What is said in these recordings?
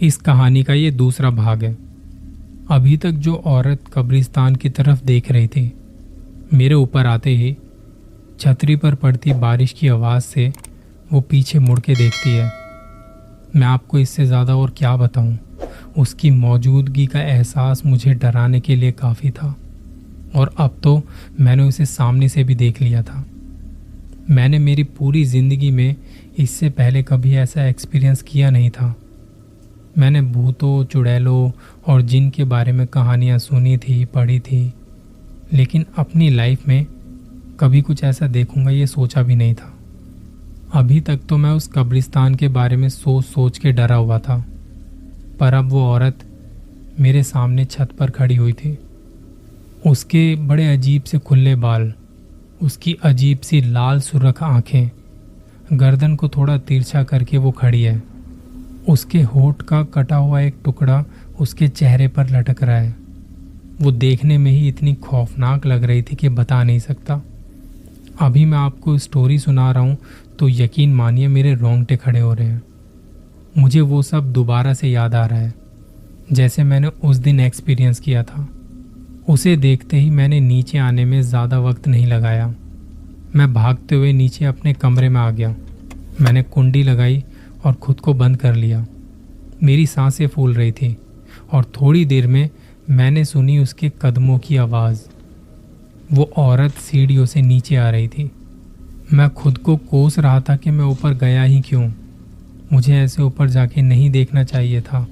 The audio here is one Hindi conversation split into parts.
इस कहानी का ये दूसरा भाग है। अभी तक जो औरत कब्रिस्तान की तरफ देख रही थी, मेरे ऊपर आते ही छतरी पर पड़ती बारिश की आवाज़ से वो पीछे मुड़ के देखती है। मैं आपको इससे ज़्यादा और क्या बताऊं, उसकी मौजूदगी का एहसास मुझे डराने के लिए काफ़ी था। और अब तो मैंने उसे सामने से भी देख लिया था। मैंने मेरी पूरी ज़िंदगी में इससे पहले कभी ऐसा एक्सपीरियंस किया नहीं था। मैंने भूतों, चुड़ैलों और जिन के बारे में कहानियाँ सुनी थी, पढ़ी थी, लेकिन अपनी लाइफ में कभी कुछ ऐसा देखूंगा ये सोचा भी नहीं था। अभी तक तो मैं उस कब्रिस्तान के बारे में सोच सोच के डरा हुआ था, पर अब वो औरत मेरे सामने छत पर खड़ी हुई थी। उसके बड़े अजीब से खुले बाल, उसकी अजीब सी लाल सुर्ख आंखें, गर्दन को थोड़ा तिरछा करके वो खड़ी है। उसके होठ का कटा हुआ एक टुकड़ा उसके चेहरे पर लटक रहा है। वो देखने में ही इतनी खौफनाक लग रही थी कि बता नहीं सकता। अभी मैं आपको स्टोरी सुना रहा हूँ तो यकीन मानिए मेरे रोंगटे खड़े हो रहे हैं। मुझे वो सब दोबारा से याद आ रहा है, जैसे मैंने उस दिन एक्सपीरियंस किया था। उसे देखते ही मैंने नीचे आने में ज़्यादा वक्त नहीं लगाया। मैं भागते हुए नीचे अपने कमरे में आ गया। मैंने कुंडी लगाई और खुद को बंद कर लिया। मेरी सांसें फूल रही थी और थोड़ी देर में मैंने सुनी उसके कदमों की आवाज़। वो औरत सीढ़ियों से नीचे आ रही थी। मैं खुद को कोस रहा था कि मैं ऊपर गया ही क्यों। मुझे ऐसे ऊपर जाके नहीं देखना चाहिए था।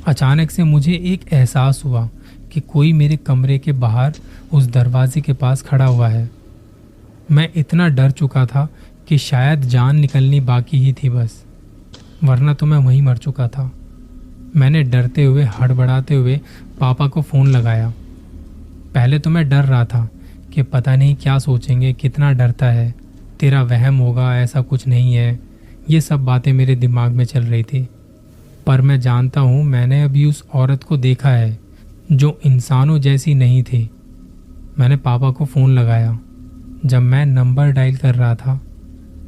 अचानक से मुझे एक एहसास हुआ कि कोई मेरे कमरे के बाहर उस दरवाजे के पास खड़ा हुआ है। मैं इतना डर चुका था कि शायद जान निकलनी बाकी ही थी बस, वरना तो मैं वहीं मर चुका था। मैंने डरते हुए, हड़बड़ाते हुए पापा को फ़ोन लगाया। पहले तो मैं डर रहा था कि पता नहीं क्या सोचेंगे, कितना डरता है, तेरा वहम होगा, ऐसा कुछ नहीं है। ये सब बातें मेरे दिमाग में चल रही थी। पर मैं जानता हूँ मैंने अभी उस औरत को देखा है जो इंसानों जैसी नहीं थी। मैंने पापा को फ़ोन लगाया। जब मैं नंबर डायल कर रहा था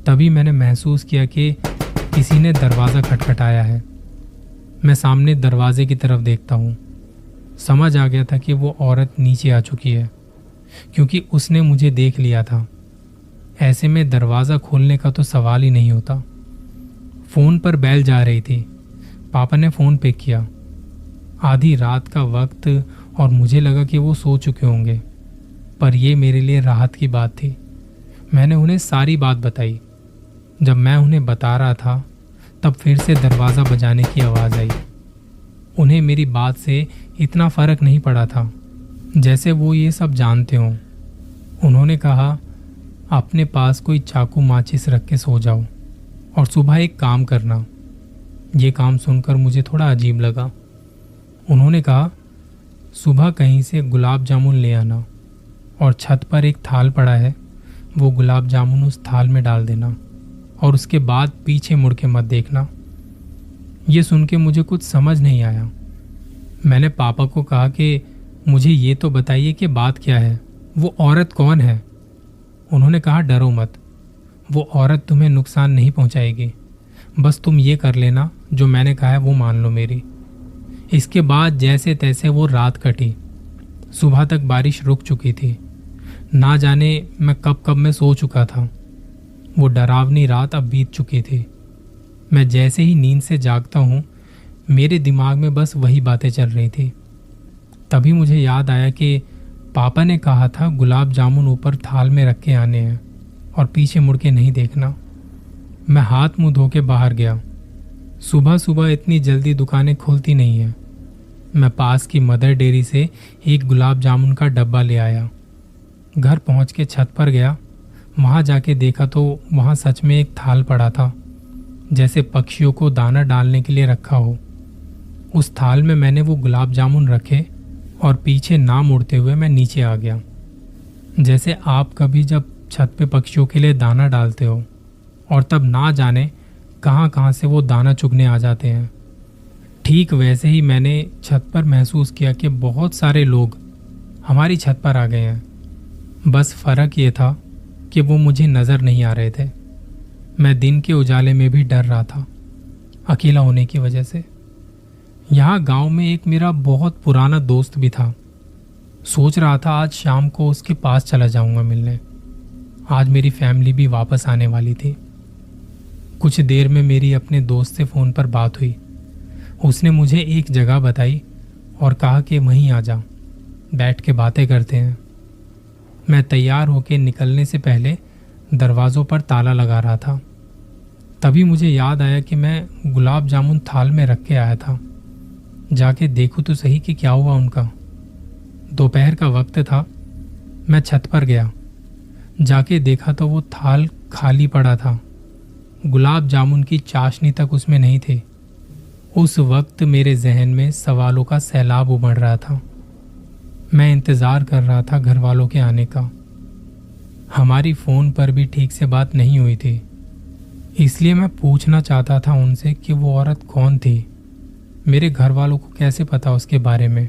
तभी मैंने महसूस किया कि किसी ने दरवाज़ा खटखटाया है। मैं सामने दरवाजे की तरफ देखता हूँ। समझ आ गया था कि वो औरत नीचे आ चुकी है, क्योंकि उसने मुझे देख लिया था। ऐसे में दरवाज़ा खोलने का तो सवाल ही नहीं होता। फ़ोन पर बेल जा रही थी। पापा ने फ़ोन पिक किया। आधी रात का वक्त और मुझे लगा कि वो सो चुके होंगे, पर यह मेरे लिए राहत की बात थी। मैंने उन्हें सारी बात बताई। जब मैं उन्हें बता रहा था तब फिर से दरवाज़ा बजाने की आवाज़ आई। उन्हें मेरी बात से इतना फ़र्क नहीं पड़ा था जैसे वो ये सब जानते हों। उन्होंने कहा, अपने पास कोई चाकू माचिस रख के सो जाओ और सुबह एक काम करना। ये काम सुनकर मुझे थोड़ा अजीब लगा। उन्होंने कहा, सुबह कहीं से गुलाब जामुन ले आना और छत पर एक थाल पड़ा है, वो गुलाब जामुन उस थाल में डाल देना और उसके बाद पीछे मुड़ के मत देखना। ये सुन के मुझे कुछ समझ नहीं आया। मैंने पापा को कहा कि मुझे ये तो बताइए कि बात क्या है, वो औरत कौन है। उन्होंने कहा, डरो मत, वो औरत तुम्हें नुकसान नहीं पहुंचाएगी। बस तुम ये कर लेना जो मैंने कहा है, वो मान लो मेरी। इसके बाद जैसे तैसे वो रात कटी। सुबह तक बारिश रुक चुकी थी। ना जाने मैं कब में सो चुका था। वो डरावनी रात अब बीत चुकी थी। मैं जैसे ही नींद से जागता हूँ मेरे दिमाग में बस वही बातें चल रही थी। तभी मुझे याद आया कि पापा ने कहा था गुलाब जामुन ऊपर थाल में रख के आने हैं और पीछे मुड़ के नहीं देखना। मैं हाथ मुंह धो के बाहर गया। सुबह सुबह इतनी जल्दी दुकानें खुलती नहीं हैं। मैं पास की मदर डेयरी से एक गुलाब जामुन का डब्बा ले आया। घर पहुंच के छत पर गया। वहां जाके देखा तो वहां सच में एक थाल पड़ा था, जैसे पक्षियों को दाना डालने के लिए रखा हो। उस थाल में मैंने वो गुलाब जामुन रखे और पीछे ना मुड़ते हुए मैं नीचे आ गया। जैसे आप कभी जब छत पे पक्षियों के लिए दाना डालते हो और तब ना जाने कहाँ से वो दाना चुगने आ जाते हैं, ठीक वैसे ही मैंने छत पर महसूस किया कि बहुत सारे लोग हमारी छत पर आ गए हैं। बस फ़र्क ये था कि वो मुझे नज़र नहीं आ रहे थे। मैं दिन के उजाले में भी डर रहा था, अकेला होने की वजह से। यहाँ गांव में एक मेरा बहुत पुराना दोस्त भी था। सोच रहा था आज शाम को उसके पास चला जाऊंगा मिलने। आज मेरी फैमिली भी वापस आने वाली थी। कुछ देर में मेरी अपने दोस्त से फ़ोन पर बात हुई। उसने मुझे एक जगह बताई और कहा कि वहीं आ जा, बैठ के बातें करते हैं। मैं तैयार होकर निकलने से पहले दरवाज़ों पर ताला लगा रहा था। तभी मुझे याद आया कि मैं गुलाब जामुन थाल में रख के आया था। जाके देखूं तो सही कि क्या हुआ उनका। दोपहर का वक्त था। मैं छत पर गया। जाके देखा तो वो थाल खाली पड़ा था। गुलाब जामुन की चाशनी तक उसमें नहीं थी। उस वक्त मेरे जहन में सवालों का सैलाब उमड़ रहा था। मैं इंतज़ार कर रहा था घर वालों के आने का। हमारी फ़ोन पर भी ठीक से बात नहीं हुई थी, इसलिए मैं पूछना चाहता था उनसे कि वो औरत कौन थी, मेरे घर वालों को कैसे पता उसके बारे में,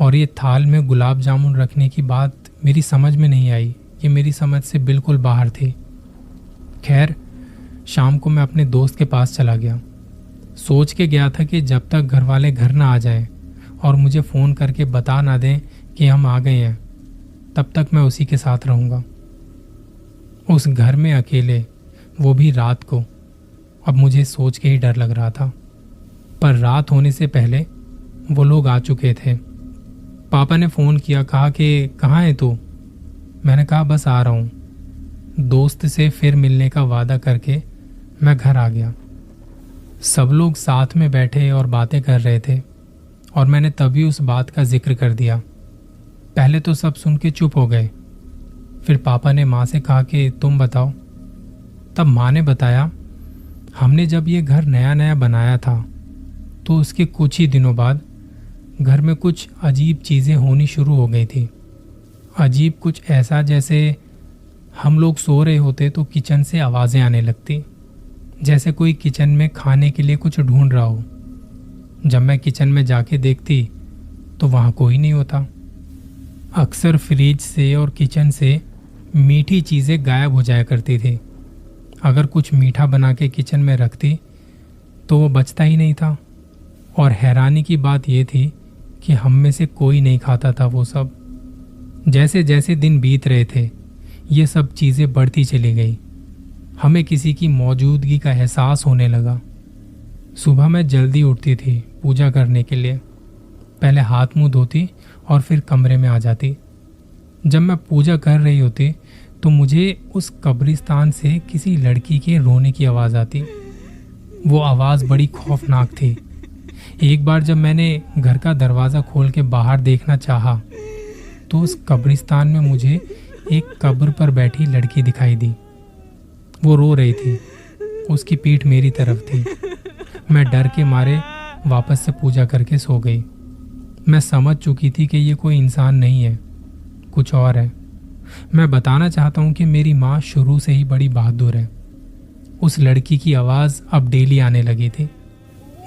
और ये थाल में गुलाब जामुन रखने की बात मेरी समझ में नहीं आई। ये मेरी समझ से बिल्कुल बाहर थी। खैर, शाम को मैं अपने दोस्त के पास चला गया। सोच के गया था कि जब तक घर वाले घर ना आ जाएं और मुझे फ़ोन करके बता ना दें कि हम आ गए हैं, तब तक मैं उसी के साथ रहूँगा। उस घर में अकेले, वो भी रात को। अब मुझे सोच के ही डर लग रहा था। पर रात होने से पहले वो लोग आ चुके थे। पापा ने फ़ोन किया, कहा कि कहाँ है तू? मैंने कहा बस आ रहा हूँ। दोस्त से फिर मिलने का वादा करके मैं घर आ गया। सब लोग साथ में बैठे और बातें कर रहे थे और मैंने तभी उस बात का जिक्र कर दिया। पहले तो सब सुन के चुप हो गए। फिर पापा ने माँ से कहा कि तुम बताओ। तब माँ ने बताया, हमने जब ये घर नया नया बनाया था तो उसके कुछ ही दिनों बाद घर में कुछ अजीब चीज़ें होनी शुरू हो गई थी। अजीब कुछ ऐसा जैसे हम लोग सो रहे होते तो किचन से आवाज़ें आने लगती, जैसे कोई किचन में खाने के लिए कुछ ढूंढ रहा हो। जब मैं किचन में जाके देखती तो वहाँ कोई नहीं होता। अक्सर फ्रिज से और किचन से मीठी चीज़ें गायब हो जाया करती थी। अगर कुछ मीठा बना के किचन में रखती तो वो बचता ही नहीं था। और हैरानी की बात ये थी कि हम में से कोई नहीं खाता था वो सब। जैसे जैसे दिन बीत रहे थे ये सब चीज़ें बढ़ती चली गई। हमें किसी की मौजूदगी का एहसास होने लगा। सुबह मैं जल्दी उठती थी पूजा करने के लिए। पहले हाथ मुंह धोती और फिर कमरे में आ जाती। जब मैं पूजा कर रही होती तो मुझे उस कब्रिस्तान से किसी लड़की के रोने की आवाज़ आती। वो आवाज़ बड़ी खौफनाक थी। एक बार जब मैंने घर का दरवाज़ा खोल के बाहर देखना चाहा तो उस कब्रिस्तान में मुझे एक कब्र पर बैठी लड़की दिखाई दी। वो रो रही थी। उसकी पीठ मेरी तरफ थी। मैं डर के मारे वापस से पूजा करके सो गई। मैं समझ चुकी थी कि ये कोई इंसान नहीं है, कुछ और है। मैं बताना चाहता हूँ कि मेरी माँ शुरू से ही बड़ी बहादुर है। उस लड़की की आवाज़ अब डेली आने लगी थी।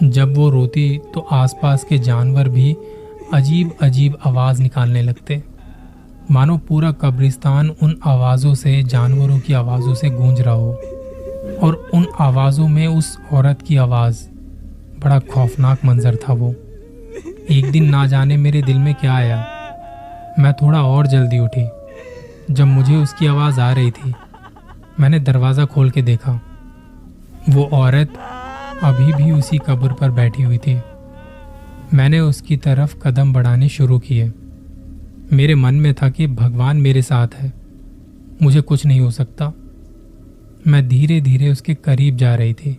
जब वो रोती तो आसपास के जानवर भी अजीब अजीब आवाज़ निकालने लगते, मानो पूरा कब्रिस्तान उन आवाज़ों से, जानवरों की आवाज़ों से गूंज रहा हो। और उन आवाज़ों में उस औरत की आवाज़। बड़ा खौफनाक मंजर था वो। एक दिन ना जाने मेरे दिल में क्या आया, मैं थोड़ा और जल्दी उठी। जब मुझे उसकी आवाज़ आ रही थी मैंने दरवाज़ा खोल के देखा। वो औरत अभी भी उसी कब्र पर बैठी हुई थी। मैंने उसकी तरफ कदम बढ़ाने शुरू किए। मेरे मन में था कि भगवान मेरे साथ है, मुझे कुछ नहीं हो सकता। मैं धीरे धीरे उसके करीब जा रही थी।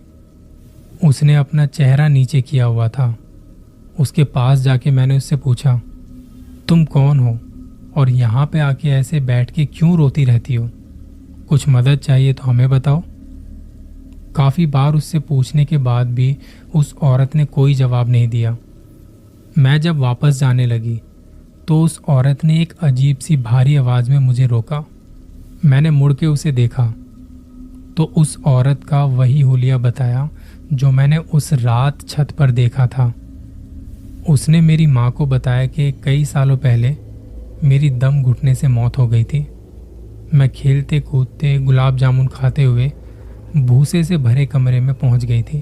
उसने अपना चेहरा नीचे किया हुआ था। उसके पास जाके मैंने उससे पूछा, तुम कौन हो और यहाँ पे आके ऐसे बैठ के क्यों रोती रहती हो? कुछ मदद चाहिए तो हमें बताओ। काफ़ी बार उससे पूछने के बाद भी उस औरत ने कोई जवाब नहीं दिया। मैं जब वापस जाने लगी तो उस औरत ने एक अजीब सी भारी आवाज़ में मुझे रोका। मैंने मुड़ के उसे देखा तो उस औरत का वही हुलिया बताया जो मैंने उस रात छत पर देखा था। उसने मेरी माँ को बताया कि कई सालों पहले मेरी दम घुटने से मौत हो गई थी। मैं खेलते कूदते, गुलाब जामुन खाते हुए भूसे से भरे कमरे में पहुंच गई थी।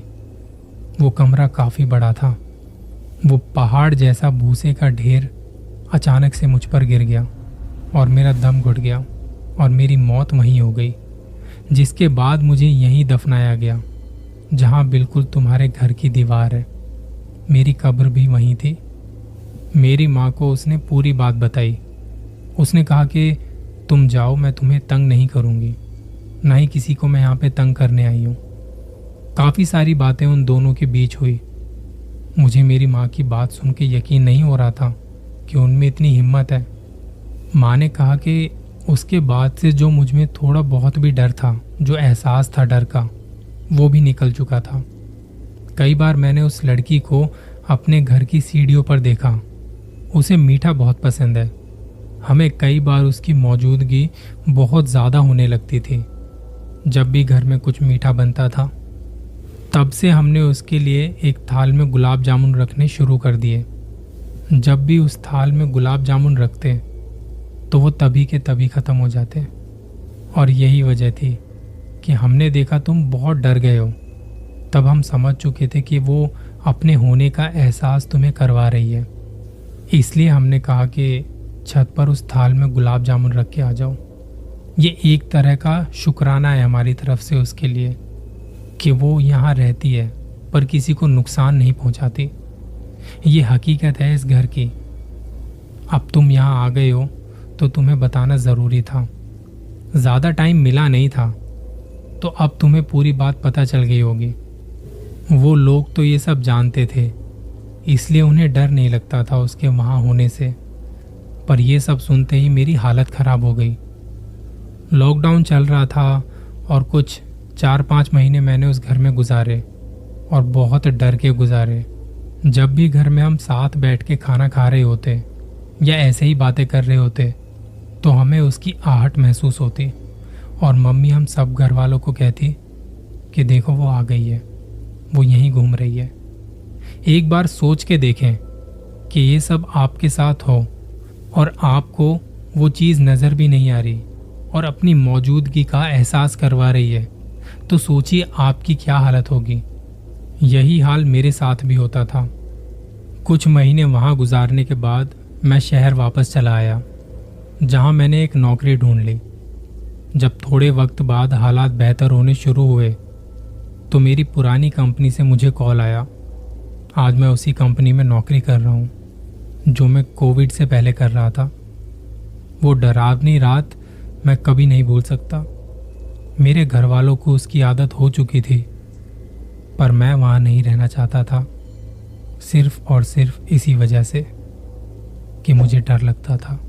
वो कमरा काफ़ी बड़ा था। वो पहाड़ जैसा भूसे का ढेर अचानक से मुझ पर गिर गया और मेरा दम घुट गया और मेरी मौत वहीं हो गई, जिसके बाद मुझे यहीं दफनाया गया जहां बिल्कुल तुम्हारे घर की दीवार है। मेरी कब्र भी वहीं थी। मेरी माँ को उसने पूरी बात बताई। उसने कहा कि तुम जाओ, मैं तुम्हें तंग नहीं करूँगी, ना ही किसी को मैं यहाँ पे तंग करने आई हूँ। काफ़ी सारी बातें उन दोनों के बीच हुई। मुझे मेरी माँ की बात सुन के यकीन नहीं हो रहा था कि उनमें इतनी हिम्मत है। माँ ने कहा कि उसके बाद से जो मुझ में थोड़ा बहुत भी डर था, जो एहसास था डर का, वो भी निकल चुका था। कई बार मैंने उस लड़की को अपने घर की सीढ़ियों पर देखा। उसे मीठा बहुत पसंद है। हमें कई बार उसकी मौजूदगी बहुत ज़्यादा होने लगती थी। जब भी घर में कुछ मीठा बनता था, तब से हमने उसके लिए एक थाल में गुलाब जामुन रखने शुरू कर दिए। जब भी उस थाल में गुलाब जामुन रखते तो वो तभी के तभी ख़त्म हो जाते। और यही वजह थी कि हमने देखा तुम बहुत डर गए हो। तब हम समझ चुके थे कि वो अपने होने का एहसास तुम्हें करवा रही है। इसलिए हमने कहा कि छत पर उस थाल में गुलाब जामुन रख के आ जाओ। ये एक तरह का शुक्राना है हमारी तरफ से उसके लिए कि वो यहाँ रहती है पर किसी को नुकसान नहीं पहुँचाती। ये हकीकत है इस घर की। अब तुम यहाँ आ गए हो तो तुम्हें बताना ज़रूरी था। ज़्यादा टाइम मिला नहीं था, तो अब तुम्हें पूरी बात पता चल गई होगी। वो लोग तो ये सब जानते थे, इसलिए उन्हें डर नहीं लगता था उसके वहाँ होने से। पर ये सब सुनते ही मेरी हालत ख़राब हो गई। लॉकडाउन चल रहा था और कुछ 4-5 महीने मैंने उस घर में गुजारे और बहुत डर के गुजारे। जब भी घर में हम साथ बैठ के खाना खा रहे होते या ऐसे ही बातें कर रहे होते तो हमें उसकी आहट महसूस होती और मम्मी हम सब घर वालों को कहती कि देखो वो आ गई है, वो यहीं घूम रही है। एक बार सोच के देखें कि ये सब आपके साथ हो और आपको वो चीज़ नज़र भी नहीं आ रही और अपनी मौजूदगी का एहसास करवा रही है, तो सोचिए आपकी क्या हालत होगी। यही हाल मेरे साथ भी होता था। कुछ महीने वहाँ गुजारने के बाद मैं शहर वापस चला आया, जहाँ मैंने एक नौकरी ढूंढ ली। जब थोड़े वक्त बाद हालात बेहतर होने शुरू हुए तो मेरी पुरानी कंपनी से मुझे कॉल आया। आज मैं उसी कंपनी में नौकरी कर रहा हूँ जो मैं कोविड से पहले कर रहा था। वो डरावनी रात मैं कभी नहीं भूल सकता। मेरे घर वालों को उसकी आदत हो चुकी थी, पर मैं वहाँ नहीं रहना चाहता था, सिर्फ और सिर्फ इसी वजह से कि मुझे डर लगता था।